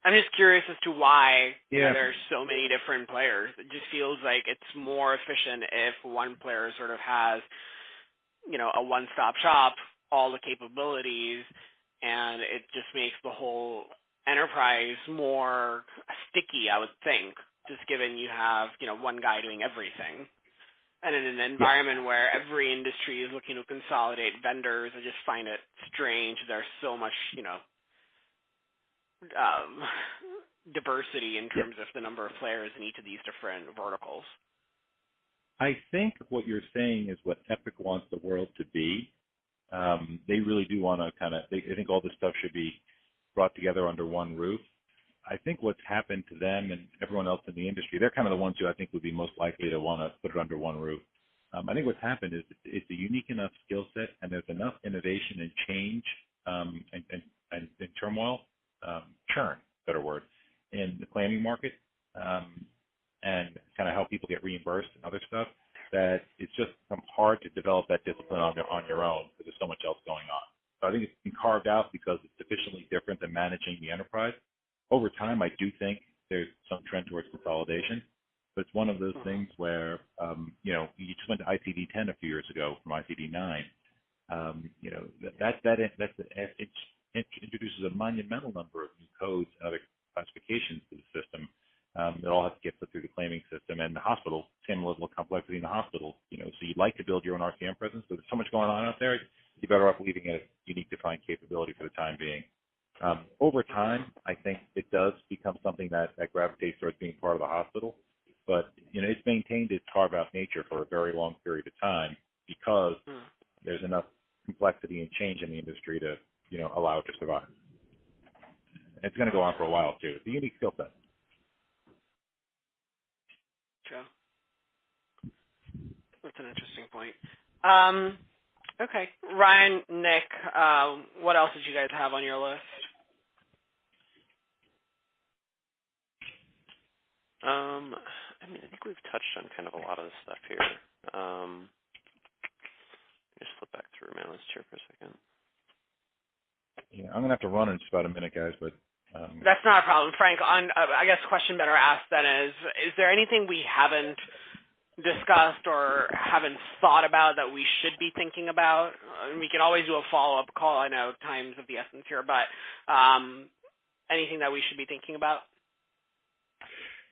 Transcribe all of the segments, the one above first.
I'm just curious as to why Yeah. there's so many different players. It just feels like it's more efficient if one player sort of has, a one-stop shop, all the capabilities, and it just makes the whole enterprise more sticky, I would think, just given you have, one guy doing everything. And in an environment where every industry is looking to consolidate vendors, I just find it strange there's so much, diversity in terms of the number of players in each of these different verticals. I think what you're saying is what Epic wants the world to be. They really do want to I think all this stuff should be brought together under one roof. I think what's happened to them and everyone else in the industry, they're kind of the ones who I think would be most likely to want to put it under one roof. I think what's happened is it's a unique enough skill set and there's enough innovation and change and turmoil, churn, better word, in the claiming market, and kind of how people get reimbursed and other stuff, that it's just become hard to develop that discipline on your own because there's so much else going on. So I think it's been carved out because it's sufficiently different than managing the enterprise. Over time, I do think there's some trend towards consolidation, but it's one of those things where, you just went to ICD-10 a few years ago from ICD-9. It introduces a monumental number of new codes and other classifications to the system that all have to get put through the claiming system. And the hospital, same level of complexity in the hospital. So you'd like to build your own RCM presence, but there's so much going on out there, you're better off leaving it a unique defined capability for the time being. Over time, I think it does become something that gravitates towards being part of the hospital. But, it's maintained its carve-out nature for a very long period of time because there's enough complexity and change in the industry to, allow it to survive. It's going to go on for a while, too. It's a unique skill set. Sure. That's an interesting point. Okay. Ryan, Nick, what else did you guys have on your list? I think we've touched on kind of a lot of the stuff here. Just flip back through my list here for a second. Yeah, I'm going to have to run in just about a minute, guys, but... That's not a problem. Frank, I guess a question better asked then is there anything we haven't discussed or haven't thought about that we should be thinking about? We can always do a follow-up call. I know time's of the essence here, but anything that we should be thinking about?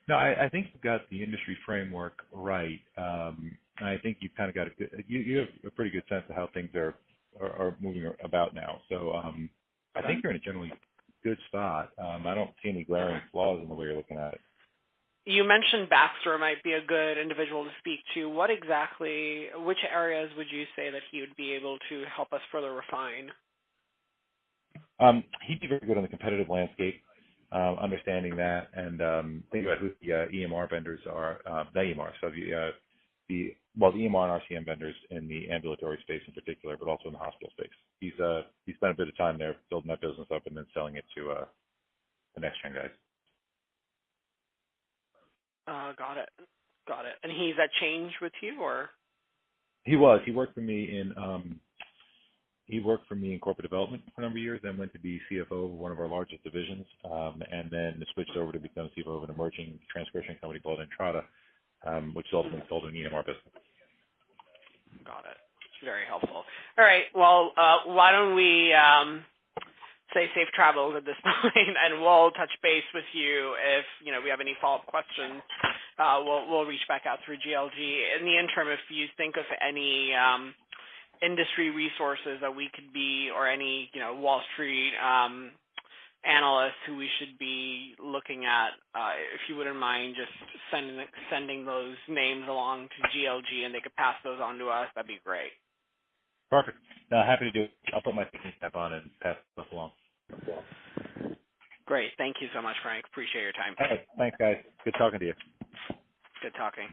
No, I think you've got the industry framework right. I think you've kind of got you have a pretty good sense of how things are moving about now. So I think you're in a generally good spot. I don't see any glaring flaws in the way you're looking at it. You mentioned Baxter might be a good individual to speak to. Which areas would you say that he would be able to help us further refine? He'd be very good on the competitive landscape. Understanding that and think about who the EMR vendors are, the EMR, so the EMR and RCM vendors in the ambulatory space in particular, but also in the hospital space. He's spent a bit of time there building that business up and then selling it to the next gen guys. Got it. And he's at Change with you, or? He was. He worked for me in corporate development for a number of years, then went to be CFO of one of our largest divisions, and then switched over to become CFO of an emerging transcription company called Entrada, which is ultimately sold an EMR business. Got it. Very helpful. All right. Well, why don't we say safe travels at this point, and we'll touch base with you if we have any follow-up questions. We'll reach back out through GLG. In the interim, if you think of any industry resources that we could be, or any Wall Street analysts who we should be looking at, if you wouldn't mind just sending those names along to GLG and they could pass those on to us, that'd be great. Perfect. Happy to do it. I'll put my thinking cap on and pass stuff along. Great. Thank you so much, Frank. Appreciate your time. All right. Thanks, guys. Good talking to you. Good talking.